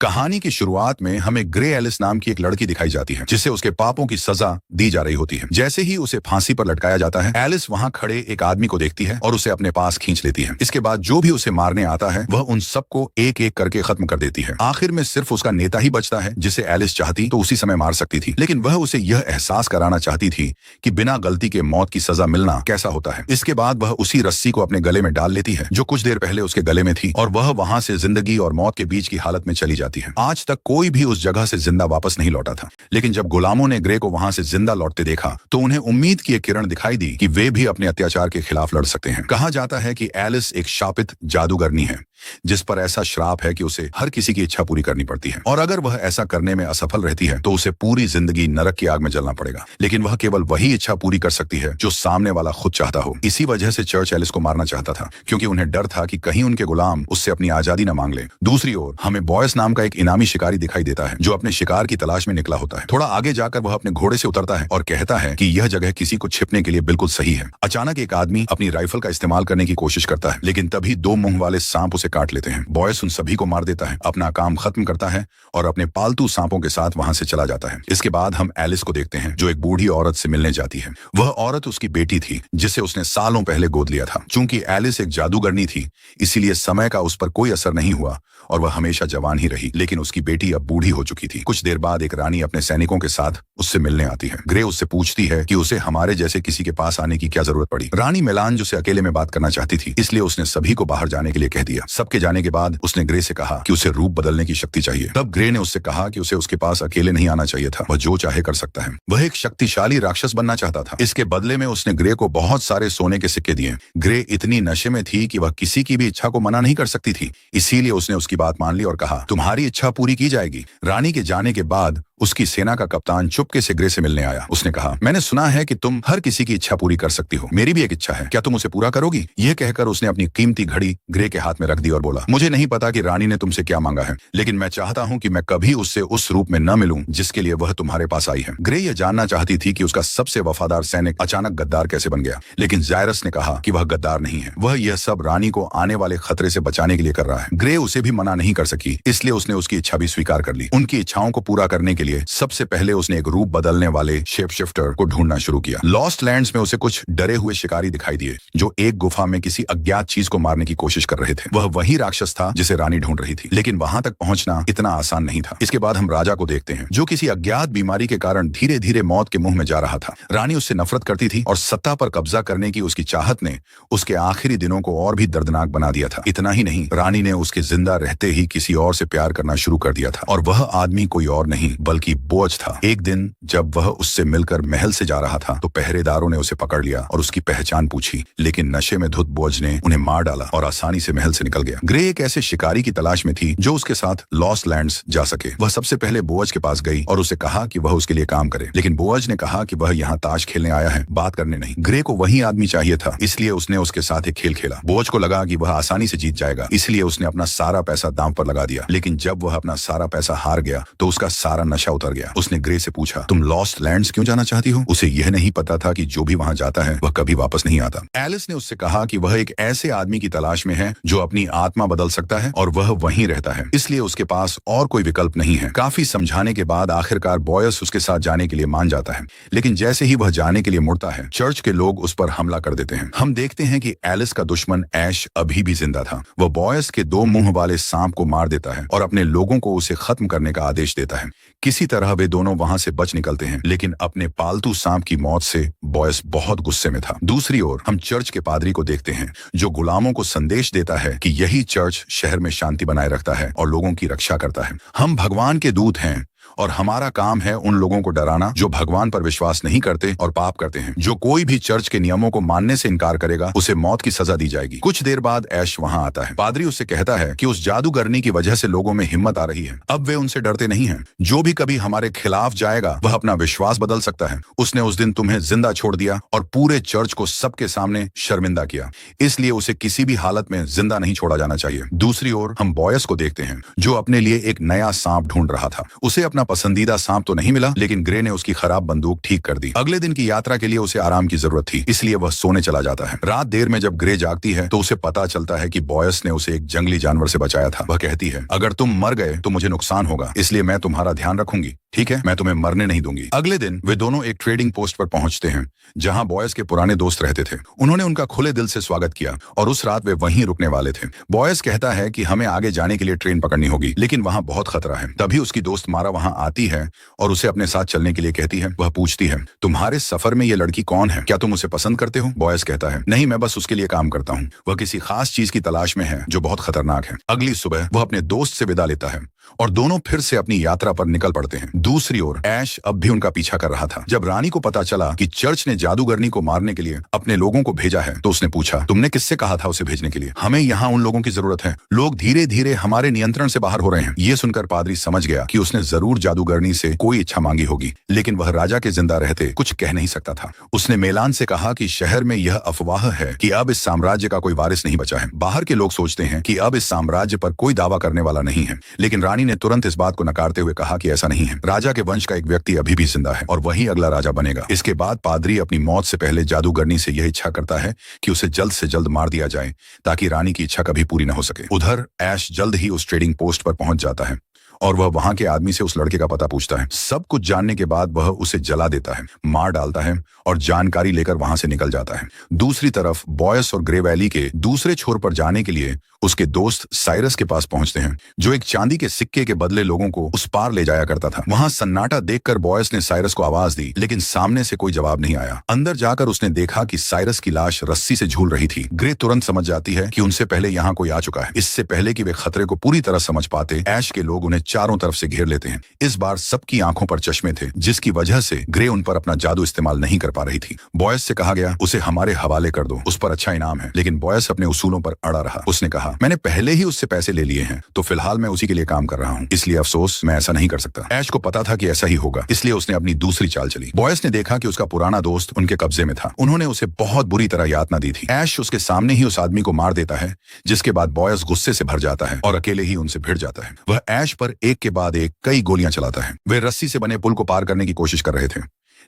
कहानी की शुरुआत में हमें ग्रे एलिस नाम की एक लड़की दिखाई जाती है जिसे उसके पापों की सजा दी जा रही होती है। जैसे ही उसे फांसी पर लटकाया जाता है, एलिस वहां खड़े एक आदमी को देखती है और उसे अपने पास खींच लेती है। इसके बाद जो भी उसे मारने आता है वह उन सबको एक एक करके खत्म कर देती है। आखिर में सिर्फ उसका नेता ही बचता है जिसे एलिस चाहती तो उसी समय मार सकती थी, लेकिन वह उसे यह एहसास कराना चाहती थी कि बिना गलती के मौत की सजा मिलना कैसा होता है। इसके बाद वह उसी रस्सी को अपने गले में डाल लेती है जो कुछ देर पहले उसके गले में थी, और वह वहां से जिंदगी और मौत के बीच की हालत में चली जाती है। आज तक कोई भी उस जगह से जिंदा वापस नहीं लौटा था, लेकिन जब गुलामों ने ग्रे को वहां से जिंदा लौटते देखा तो उन्हें उम्मीद की एक किरण दिखाई दी कि वे भी अपने अत्याचार के खिलाफ लड़ सकते हैं। कहा जाता है कि एलिस एक शापित जादूगरनी है जिस पर ऐसा श्राप है कि उसे हर किसी की इच्छा पूरी करनी पड़ती है, और अगर वह ऐसा करने में असफल रहती है तो उसे पूरी जिंदगी नरक की आग में जलना पड़ेगा। लेकिन वह केवल वही इच्छा पूरी कर सकती है जो सामने वाला खुद चाहता हो। इसी वजह से चर्च एलिस को मारना चाहता था, क्योंकि उन्हें डर था कि कहीं उनके गुलाम उससे अपनी आजादी न मांग ले। दूसरी ओर हमें बॉयस नाम का एक इनामी शिकारी दिखाई देता है जो अपने शिकार की तलाश में निकला होता है। थोड़ा आगे जाकर वह अपने घोड़े से उतरता है और कहता है कि यह जगह किसी को छिपने के लिए बिल्कुल सही है। अचानक एक आदमी अपनी राइफल का इस्तेमाल करने की कोशिश करता है, लेकिन तभी दो मुंह वाले सांप उसे काट लेते हैं। बॉयस उन सभी को मार देता है, अपना काम खत्म करता है और अपने पालतू सांपों के साथ वहां से चला जाता है। इसके बाद हम एलिस को देखते हैं जो एक बूढ़ी औरत से मिलने जाती है। वह औरत उसकी बेटी थी जिसे उसने सालों पहले गोद लिया था। चूंकि एलिस एक जादूगरनी थी, इसीलिए समय का उस पर कोई असर नहीं हुआ और वह हमेशा जवान ही रही, लेकिन उसकी बेटी अब बूढ़ी हो चुकी थी। कुछ देर बाद एक रानी अपने सैनिकों के साथ उससे मिलने आती है। ग्रे उससे पूछती है कि उसे हमारे जैसे किसी के पास आने की क्या जरूरत पड़ी। रानी मेलान जो से अकेले में बात करना चाहती थी, इसलिए उसने सभी को बाहर जाने के लिए कह दिया। सबके जाने के बाद उसने ग्रे से कहा कि उसे रूप बदलने की शक्ति चाहिए। तब ग्रे ने उससे कहा कि उसे उसके पास अकेले नहीं आना चाहिए था, वह जो चाहे कर सकता है। वह एक शक्तिशाली राक्षस बनना चाहता था। इसके बदले में उसने ग्रे को बहुत सारे सोने के सिक्के दिए। ग्रे इतनी नशे में थी कि वह किसी की भी इच्छा को मना नहीं कर सकती थी, इसीलिए उसने उसकी बात मान ली और कहा, तुम्हारी इच्छा पूरी की जाएगी। रानी के जाने के बाद उसकी सेना का कप्तान चुपके से ग्रे से मिलने आया। उसने कहा, मैंने सुना है कि तुम हर किसी की इच्छा पूरी कर सकती हो। मेरी भी एक इच्छा है, क्या तुम उसे पूरा करोगी? यह कहकर उसने अपनी कीमती घड़ी ग्रे के हाथ में रख दी और बोला, मुझे नहीं पता कि रानी ने तुमसे क्या मांगा है, लेकिन मैं चाहता हूं कि मैं कभी उससे उस रूप में न मिलूं जिसके लिए वह तुम्हारे पास आई है। ग्रे यह जानना चाहती थी कि उसका सबसे वफादार सैनिक अचानक गद्दार कैसे बन गया, लेकिन जायरस ने कहा कि वह गद्दार नहीं है, वह यह सब रानी को आने वाले खतरे से बचाने के लिए कर रहा है। ग्रे उसे भी मना नहीं कर सकी, इसलिए उसने उसकी इच्छा भी स्वीकार कर ली। उनकी इच्छाओं को पूरा करने के लिए सबसे पहले उसने एक रूप बदलने वाले शेप शिफ्टर को ढूंढना शुरू किया। लॉस्ट लैंड्स में उसे कुछ डरे हुए शिकारी दिखाई दिए जो एक गुफा में किसी अज्ञात चीज को मारने की कोशिश कर रहे थे। वह वही राक्षस था जिसे रानी ढूंढ रही थी, लेकिन वहां तक पहुंचना इतना आसान नहीं था। इसके बाद हम राजा को देखते हैं जो किसी अज्ञात बीमारी के कारण धीरे धीरे मौत के मुंह में जा रहा था। रानी उससे नफरत करती थी और सत्ता पर कब्जा करने की उसकी चाहत ने उसके आखिरी दिनों को और भी दर्दनाक बना दिया था। इतना ही नहीं, रानी ने उसके जिंदा रहते ही किसी और से प्यार करना शुरू कर दिया था, और वह आदमी कोई और नहीं बल्कि बोझ था। एक दिन जब वह उससे मिलकर महल से जा रहा था तो पहरेदारों ने उसे पकड़ लिया और उसकी पहचान पूछी, लेकिन नशे में धुत बोझ ने उन्हें मार डाला और आसानी से महल से निकल गया। ग्रे एक ऐसे शिकारी की तलाश में थी जो उसके साथ लॉस्ट लैंड्स जा सके। वह सबसे पहले बोझ के पास गई और उसे कहा कि वह उसके लिए काम करे, लेकिन बोझ ने कहा कि वह यहाँ ताश खेलने आया है, बात करने नहीं। ग्रे को वही आदमी चाहिए था, इसलिए उसने उसके साथ एक खेल खेला। बोझ को लगा कि वह आसानी से जीत जाएगा, इसलिए उसने अपना सारा पैसा दांव पर लगा दिया। लेकिन जब वह अपना सारा पैसा हार गया तो उसका सारा नशा उतर गया। उसने ग्रे से पूछा, तुम लॉस्ट लैंड्स क्यों जाना चाहती हो? उसे यह नहीं पता था कि जो भी वहां जाता है वह कभी वापस नहीं आता। एलिस ने उससे कहा कि वह एक ऐसे आदमी की तलाश में है जो अपनी आत्मा बदल सकता है और वह वहीं रहता है, इसलिए उसके पास और कोई विकल्प नहीं है। काफी समझाने के बाद आखिरकार बॉयस उसके साथ जाने के लिए मान जाता है, लेकिन जैसे ही वह जाने के लिए मुड़ता है चर्च के लोग उस पर हमला कर देते हैं। हम देखते हैं कि एलिस का दुश्मन ऐश अभी भी जिंदा था। वह बॉयस के दो मुंह वाले सांप को मार देता है और अपने लोगों को उसे खत्म करने का आदेश देता है। किसी तरह वे दोनों वहां से बच निकलते हैं, लेकिन अपने पालतू सांप की मौत से बॉयस बहुत गुस्से में था। दूसरी ओर हम चर्च के पादरी को देखते हैं जो गुलामों को संदेश देता है कि यही चर्च शहर में शांति बनाए रखता है और लोगों की रक्षा करता है। हम भगवान के दूत हैं और हमारा काम है उन लोगों को डराना जो भगवान पर विश्वास नहीं करते और पाप करते हैं। जो कोई भी चर्च के नियमों को मानने से इनकार करेगा उसे मौत की सजा दी जाएगी। कुछ देर बाद ऐश वहां आता है। पादरी उससे कहता है कि उस जादूगरनी की वजह से लोगों में हिम्मत आ रही है, अब वे उनसे डरते नहीं हैं। जो भी कभी हमारे खिलाफ जाएगा वह अपना विश्वास बदल सकता है। उसने उस दिन तुम्हें जिंदा छोड़ दिया और पूरे चर्च को सबके सामने शर्मिंदा किया, इसलिए उसे किसी भी हालत में जिंदा नहीं छोड़ा जाना चाहिए। दूसरी ओर हम बॉयस को देखते हैं जो अपने लिए एक नया सांप ढूंढ रहा था। उसे अपना पसंदीदा सांप तो नहीं मिला, लेकिन ग्रे ने उसकी खराब बंदूक ठीक कर दी। अगले दिन की यात्रा के लिए उसे आराम की जरूरत थी, इसलिए वह सोने चला जाता है। रात देर में जब ग्रे जागती है तो उसे पता चलता है कि बॉयस ने उसे एक जंगली जानवर से बचाया था। वह कहती है, अगर तुम मर गए तो मुझे नुकसान होगा, इसलिए मैं तुम्हारा ध्यान रखूंगी, ठीक है? मैं तुम्हें मरने नहीं दूंगी। अगले दिन वे दोनों एक ट्रेडिंग पोस्ट पर पहुंचते हैं जहां बॉयस के पुराने दोस्त रहते थे। उन्होंने उनका खुले दिल से स्वागत किया और उस रात वे वहीं रुकने वाले थे। बॉयस कहता है कि हमें आगे जाने के लिए ट्रेन पकड़नी होगी, लेकिन वहां बहुत खतरा है। तभी उसकी दोस्त मारा वहां आती है और उसे अपने साथ चलने के लिए कहती है। वह पूछती है, तुम्हारे सफर में ये लड़की कौन है? क्या तुम उसे पसंद करते हो? बॉयस कहता है, नहीं, मैं बस उसके लिए काम करता हूँ। वह किसी खास चीज की तलाश में है जो बहुत खतरनाक है। अगली सुबह वह अपने दोस्त से विदा लेता है और दोनों फिर से अपनी यात्रा पर निकल पड़ते हैं। दूसरी ओर ऐश अब भी उनका पीछा कर रहा था। जब रानी को पता चला कि चर्च ने जादूगरनी को मारने के लिए अपने लोगों को भेजा है तो उसने पूछा, तुमने किससे कहा था उसे भेजने के लिए? हमें यहाँ उन लोगों की जरूरत है। लोग धीरे धीरे हमारे नियंत्रण से बाहर हो रहे हैं। ये सुनकर पादरी समझ गया कि उसने जरूर जादूगरनी से कोई इच्छा मांगी होगी, लेकिन वह राजा के जिंदा रहते कुछ कह नहीं सकता था। उसने मेलान से कहा कि शहर में यह अफवाह है कि अब इस साम्राज्य का कोई वारिस नहीं बचा है। बाहर के लोग सोचते हैं कि अब इस साम्राज्य पर कोई दावा करने वाला नहीं है, लेकिन रानी ने तुरंत इस बात को नकारते हुए कहा कि ऐसा नहीं है। राजा के वंश का एक व्यक्ति अभी भी जिंदा है और वही अगला राजा बनेगा। इसके बाद पादरी अपनी मौत से पहले जादूगरनी से यह इच्छा करता है कि उसे जल्द से जल्द मार दिया जाए ताकि रानी की इच्छा कभी पूरी न हो सके। उधर ऐश जल्द ही उस ट्रेडिंग पोस्ट पर पहुंच जाता है और वह वहां के आदमी से उस लड़के का पता पूछता है। सब कुछ जानने के बाद वह उसे जला देता है, मार डालता है और जानकारी लेकर वहां से निकल जाता है। दूसरी तरफ बॉयस और ग्रे वैली के दूसरे छोर पर जाने के लिए उसके दोस्त साइरस के पास पहुंचते हैं, जो एक चांदी के सिक्के के बदले लोगों को उस पार ले जाया करता था। वहां सन्नाटा देखकर बॉयस ने साइरस को आवाज दी, लेकिन सामने से कोई जवाब नहीं आया। अंदर जाकर उसने देखा कि साइरस की लाश रस्सी से झूल रही थी। ग्रे तुरंत समझ जाती है कि उनसे पहले यहाँ कोई आ चुका है। इससे पहले कि वे खतरे को पूरी तरह समझ पाते, ऐश के लोग उन्हें चारों तरफ से घेर लेते हैं। इस बार सबकी आंखों पर चश्मे थे, जिसकी वजह से ग्रे उन पर अपना जादू इस्तेमाल नहीं कर पा रही थी। बॉयस से कहा गया, उसे हमारे हवाले कर दो, उस पर अच्छा इनाम है। लेकिन बॉयस अपने उसूलों पर अड़ा रहा। उसने कहा, मैंने पहले ही उससे पैसे ले लिए हैं, तो फिलहाल मैं उसी के लिए काम कर रहा हूँ, इसलिए अफसोस मैं ऐसा नहीं कर सकता। ऐश को पता था कि ऐसा ही होगा, इसलिए उसने अपनी दूसरी चाल चली। बॉयस ने देखा कि उसका पुराना दोस्त उनके कब्जे में था। उन्होंने उसे बहुत बुरी तरह यातना दी थी। ऐश उसके सामने ही उस आदमी को मार देता है, जिसके बाद बॉयस गुस्से से भर जाता है और अकेले ही उनसे भिड़ जाता है। वह ऐश पर एक के बाद एक कई गोलियां चलाता है। वे रस्सी से बने पुल को पार करने की कोशिश कर रहे थे,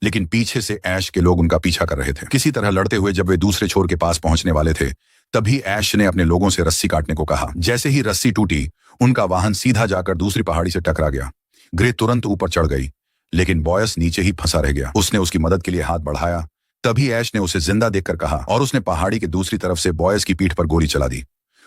लेकिन पीछे से ऐश के लोग उनका पीछा कर रहे थे। किसी तरह लड़ते हुए जब वे दूसरे छोर के पास पहुंचने वाले थे, तभी ऐश ने अपने लोगों से रस्सी काटने को कहा। जैसे ही रस्सी टूटी, उनका वाहन सीधा जाकर दूसरी पहाड़ी से टकरा गया। ग्रे तुरंत ऊपर चढ़ गई, लेकिन बॉयस नीचे ही फंसा रह गया। उसने उसकी मदद के लिए हाथ बढ़ाया, तभी ऐश ने उसे जिंदा देखकर कहा और उसने पहाड़ी की दूसरी तरफ से बॉयस की पीठ पर गोली चला दी।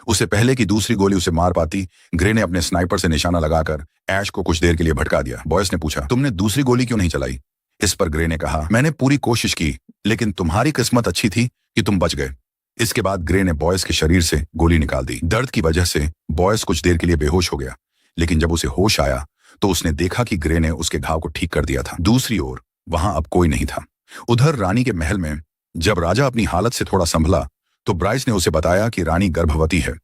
उससे पहले कि दूसरी गोली उसे मार पाती, ग्रे ने अपने स्नाइपर से निशाना लगाकर ऐश को कुछ देर के लिए भटका दिया। बॉयस ने पूछा, तुमने दूसरी गोली क्यों नहीं चलाई? इस पर ग्रे ने कहा, मैंने पूरी कोशिश की, लेकिन तुम्हारी किस्मत अच्छी थी कि तुम बच गए। इसके बाद ग्रे ने बॉयस के शरीर से गोली निकाल दी। दर्द की वजह से बॉयस कुछ देर के लिए बेहोश हो गया, लेकिन जब उसे होश आया तो उसने देखा कि ग्रे ने उसके घाव को ठीक कर दिया था। दूसरी ओर वहां अब कोई नहीं था। उधर रानी के महल में जब राजा अपनी हालत से थोड़ा संभला तो ब्राइस ने उसे बताया कि रानी गर्भवती है।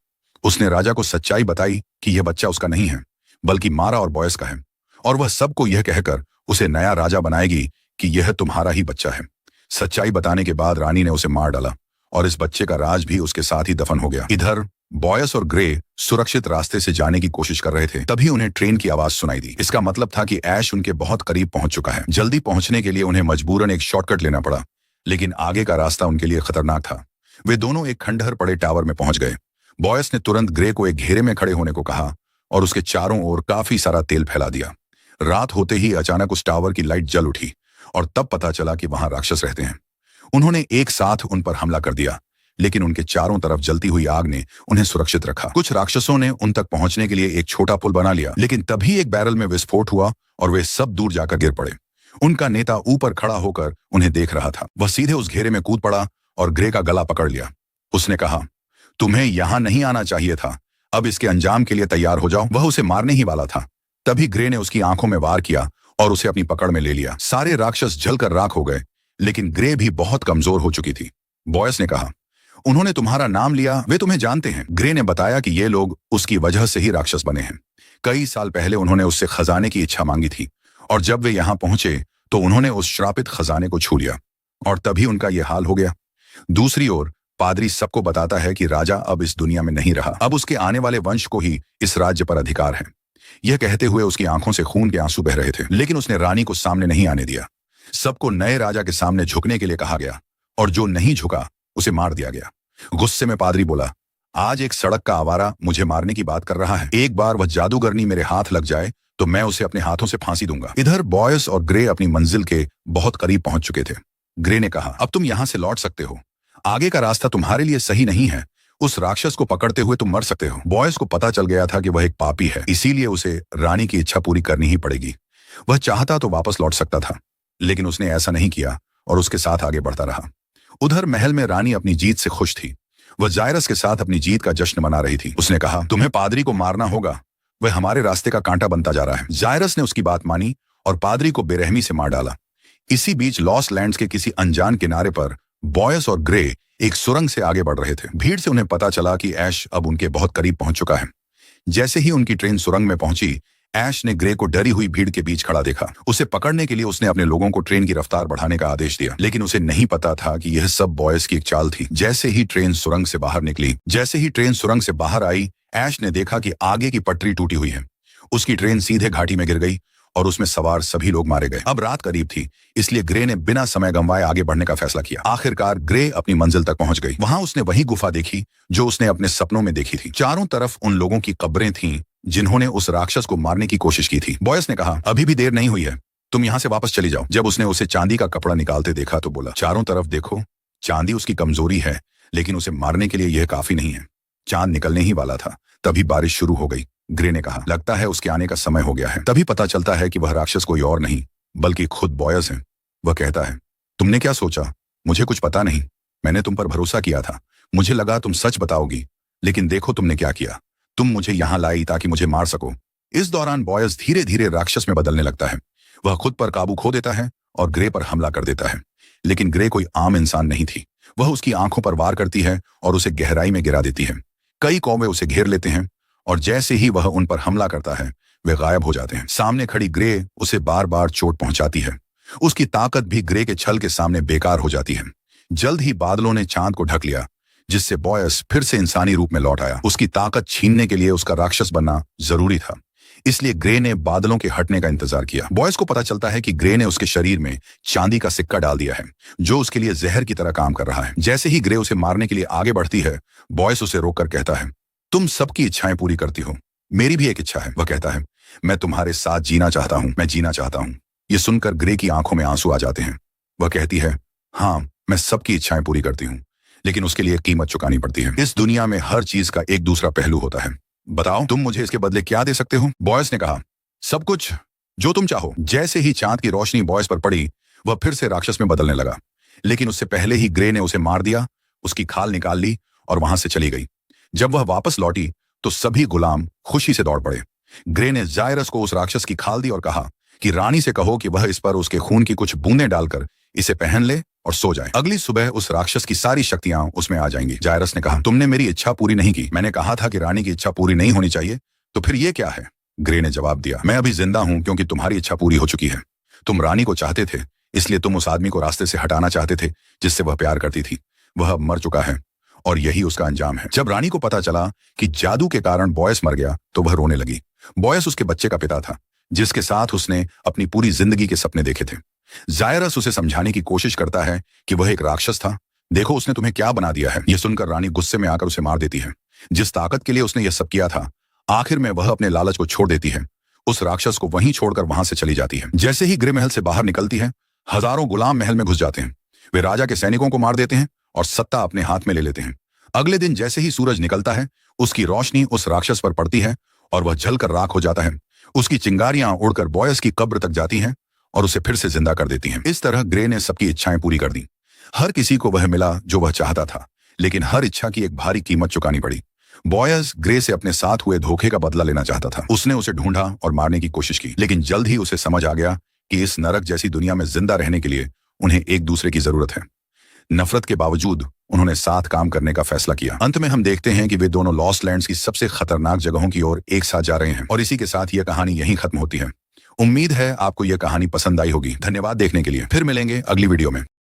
उसने राजा को सच्चाई बताई कि यह बच्चा उसका नहीं है, बल्कि मारा और बॉयस का है, और वह सबको यह कहकर उसे नया राजा बनाएगी कि यह तुम्हारा ही बच्चा है। सच्चाई बताने के बाद रानी ने उसे मार डाला और इस बच्चे का राज भी उसके साथ ही दफन हो गया। इधर बॉयस और ग्रे सुरक्षित रास्ते से जाने की कोशिश कर रहे थे, तभी उन्हें ट्रेन की आवाज सुनाई दी। इसका मतलब था कि ऐश उनके बहुत करीब पहुंच चुका है। जल्दी पहुंचने के लिए उन्हें मजबूरन एक शॉर्टकट लेना पड़ा, लेकिन आगे का रास्ता उनके लिए खतरनाक था। वे दोनों एक खंडहर पड़े टावर में पहुंच गए। बॉयस ने तुरंत ग्रे को एक घेरे में खड़े होने को कहा और उसके चारों ओर काफी सारा तेल फैला दिया। रात होते ही अचानक उस टावर की लाइट जल उठी और तब पता चला कि वहां राक्षस रहते हैं। उन्होंने एक साथ उन पर हमला कर दिया, लेकिन उनके चारों तरफ जलती हुई आग ने उन्हें सुरक्षित रखा। कुछ राक्षसों ने उन तक पहुंचने के लिए एक छोटा पुल बना लिया, लेकिन तभी एक बैरल में विस्फोट हुआ और वे सब दूर जाकर गिर पड़े। उनका नेता ऊपर खड़ा होकर उन्हें देख रहा था। वह सीधे उस घेरे में कूद पड़ा और ग्रे का गला पकड़ लिया। उसने कहा, तुम्हें यहां नहीं आना चाहिए था, अब इसके अंजाम के लिए तैयार हो जाओ। वह उसे मारने ही वाला था, तभी ग्रे ने उसकी आंखों में वार किया और उसे अपनी पकड़ में ले लिया। सारे राक्षस जलकर राख हो गए, लेकिन ग्रे भी बहुत कमजोर हो चुकी थी। बॉयस ने कहा, उन्होंने तुम्हारा नाम लिया, वे तुम्हें जानते हैं। ग्रे ने बताया कि ये लोग उसकी वजह से ही राक्षस बने हैं। कई साल पहले उन्होंने उससे खजाने की इच्छा मांगी थी, और जब वे यहां पहुंचे तो उन्होंने उस श्रापित खजाने को छू लिया, और तभी उनका यह हाल हो गया। दूसरी ओर पादरी सबको बताता है कि राजा अब इस दुनिया में नहीं रहा, अब उसके आने वाले वंश को ही इस राज्य पर अधिकार है। यह कहते हुए उसकी आंखों से खून के आंसू बह रहे थे, लेकिन उसने रानी को सामने नहीं आने दिया। सबको नए राजा के सामने झुकने के लिए कहा गया और जो नहीं झुका उसे मार दिया गया। गुस्से में पादरी बोला, आज एक सड़क का आवारा मुझे मारने की बात कर रहा है। एक बार वह जादूगरनी मेरे हाथ लग जाए तो मैं उसे अपने हाथों से फांसी दूंगा। इधर बॉयस और ग्रे अपनी मंजिल के बहुत करीब पहुंच चुके थे। ग्रे ने कहा, अब तुम यहां से लौट सकते हो, आगे का रास्ता तुम्हारे लिए सही नहीं है। उस राक्षस को पकड़ते हुए तुम मर सकते हो। बॉयस को पता चल गया था कि वह एक पापी है, इसीलिए उसे रानी की इच्छा पूरी करनी ही पड़ेगी। वह चाहता तो वापस लौट सकता था, लेकिन उसने ऐसा नहीं किया और उसके साथ आगे बढ़ता रहा। उधर महल में रानी अपनी जीत से खुश थी। वह जायरस के साथ अपनी जीत का जश्न मना रही थी। उसने कहा, तुम्हें पादरी को मारना होगा, वह हमारे रास्ते का कांटा बनता जा रहा है। जायरस ने उसकी बात मानी और पादरी को बेरहमी से मार डाला। इसी बीच लॉस्ट लैंड्स के किसी अनजान किनारे पर बॉयस और ग्रे एक सुरंग से आगे बढ़ रहे थे। भीड़ से उन्हें पता चला कि ऐश अब उनके बहुत करीब पहुंच चुका है। जैसे ही उनकी ट्रेन सुरंग में पहुंची, ऐश ने ग्रे को डरी हुई भीड़ के बीच खड़ा देखा। उसे पकड़ने के लिए उसने अपने लोगों को ट्रेन की रफ्तार बढ़ाने का आदेश दिया, लेकिन उसे नहीं पता था कि यह सब बॉयस की एक चाल थी। जैसे ही ट्रेन सुरंग से बाहर आई, ऐश ने देखा कि आगे की पटरी टूटी हुई है। उसकी ट्रेन सीधे घाटी में गिर गई और उसमें सवार सभी लोग मारे गए। अब रात करीब थी, इसलिए ग्रे ने बिना समय गंवाए आगे बढ़ने का फैसला किया। आखिरकार ग्रे अपनी मंजिल तक पहुंच गई। वहां उसने वही गुफा देखी जो उसने अपने सपनों में देखी थी। चारों तरफ उन लोगों की कब्रें थीं जिन्होंने उस राक्षस को मारने की कोशिश की थी। बॉयस ने कहा, अभी भी देर नहीं हुई है, तुम यहां से वापस चली जाओ। जब उसने उसे चांदी का कपड़ा निकालते देखा तो बोला, चारों तरफ देखो, चांदी उसकी कमजोरी है, लेकिन उसे मारने के लिए यह काफी नहीं है। चांद निकलने ही वाला था, तभी बारिश शुरू हो गई। ग्रे ने कहा, लगता है उसके आने का समय हो गया है। तभी पता चलता है कि वह राक्षस कोई और नहीं बल्कि खुद बॉयस है। वह कहता है, तुमने क्या सोचा? मुझे कुछ पता नहीं, मैंने तुम पर भरोसा किया था। मुझे लगा तुम सच बताओगी, लेकिन देखो तुमने क्या किया। तुम मुझे यहां लाई ताकि मुझे मार सको। इस दौरान बॉयस धीरे धीरे राक्षस में बदलने लगता है। वह खुद पर काबू खो देता है और ग्रे पर हमला कर देता है। लेकिन ग्रे कोई आम इंसान नहीं थी। वह उसकी आंखों पर वार करती है और उसे गहराई में गिरा देती है। कई कौवे उसे घेर लेते हैं और जैसे ही वह उन पर हमला करता है, वे गायब हो जाते हैं। सामने खड़ी ग्रे उसे बार बार चोट पहुंचाती है। उसकी ताकत भी ग्रे के छल के सामने बेकार हो जाती है। जल्द ही बादलों ने चांद को ढक लिया, जिससे बॉयस फिर से इंसानी रूप में लौट आया। उसकी ताकत छीनने के लिए उसका राक्षस बनना जरूरी था, इसलिए ग्रे ने बादलों के हटने का इंतजार किया। बॉयस को पता चलता है कि ग्रे ने उसके शरीर में चांदी का सिक्का डाल दिया है, जो उसके लिए जहर की तरह काम कर रहा है। जैसे ही ग्रे उसे मारने के लिए आगे बढ़ती है, बॉयस उसे रोककर कहता है, तुम सबकी इच्छाएं पूरी करती हो, मेरी भी एक इच्छा है। वह कहता है, मैं तुम्हारे साथ जीना चाहता हूं, मैं जीना चाहता हूं। यह सुनकर ग्रे की आंखों में आंसू आ जाते हैं। वह कहती है, हाँ, मैं सबकी इच्छाएं पूरी करती हूँ, लेकिन उसके लिए कीमत चुकानी पड़ती है। इस दुनिया में हर चीज का एक दूसरा पहलू होता है। बताओ, तुम मुझे इसके बदले क्या दे सकते हो? बॉयस ने कहा, सब कुछ, जो तुम चाहो। जैसे ही चांद की रोशनी बॉयस पर पड़ी, वह फिर से राक्षस में बदलने लगा, लेकिन उससे पहले ही ग्रे ने उसे मार दिया, उसकी खाल निकाल ली और वहां से चली गई। जब वह वापस लौटी तो सभी गुलाम खुशी से दौड़ पड़े। ग्रे ने जायरस को उस राक्षस की खाल दी और कहा कि रानी से कहो कि वह इस पर उसके खून की कुछ बूंदें डालकर इसे पहन ले और सो जाए। अगली सुबह उस राक्षस की सारी शक्तियां उसमें आ जाएंगी। जायरस ने कहा, तुमने मेरी इच्छा पूरी नहीं की। मैंने कहा था कि रानी की इच्छा पूरी नहीं होनी चाहिए, तो फिर ये क्या है? ग्रे ने जवाब दिया, मैं अभी जिंदा हूं क्योंकि तुम्हारी इच्छा पूरी हो चुकी है। तुम रानी को चाहते थे, इसलिए तुम उस आदमी को रास्ते से हटाना चाहते थे जिससे वह प्यार करती थी। वह अब मर चुका है और यही उसका अंजाम है। जब रानी को पता चला कि जादू के कारण बॉयस मर गया तो वह रोने लगी। बॉयस उसके बच्चे का पिता था, जिसके साथ उसने अपनी पूरी जिंदगी के सपने देखे थे। जायरस उसे समझाने की कोशिश करता है कि वह एक राक्षस था। देखो, उसने तुम्हें क्या बना दिया है। यह सुनकर रानी गुस्से में आकर उसे मार देती है। जिस ताकत के लिए उसने यह सब किया था, आखिर में वह अपने लालच को छोड़ देती है। उस राक्षस को वहीं छोड़कर वहां से चली जाती है। जैसे ही ग्रे महल से बाहर निकलती है, हजारों गुलाम महल में घुस जाते हैं। वे राजा के सैनिकों को मार देते हैं और सत्ता अपने हाथ में ले लेते हैं। अगले दिन जैसे ही सूरज निकलता है, उसकी रोशनी उस राक्षस पर पड़ती है और वह जलकर राख हो जाता है। उसकी चिंगारियां उड़कर बॉयस की कब्र तक जाती हैं और उसे फिर से जिंदा कर देती हैं। इस तरह ग्रे ने सबकी इच्छाएं पूरी कर दी। हर किसी को वह मिला जो वह चाहता था, लेकिन हर इच्छा की एक भारी कीमत चुकानी पड़ी। बॉयस ग्रे से अपने साथ हुए धोखे का बदला लेना चाहता था। उसने उसे ढूंढा और मारने की कोशिश की, लेकिन जल्द ही उसे समझ आ गया कि इस नरक जैसी दुनिया में जिंदा रहने के लिए उन्हें एक दूसरे की जरूरत है। नफरत के बावजूद उन्होंने साथ काम करने का फैसला किया। अंत में हम देखते हैं कि वे दोनों लॉस्ट लैंड्स की सबसे खतरनाक जगहों की ओर एक साथ जा रहे हैं और इसी के साथ यह कहानी यहीं खत्म होती है। उम्मीद है आपको यह कहानी पसंद आई होगी। धन्यवाद देखने के लिए। फिर मिलेंगे अगली वीडियो में।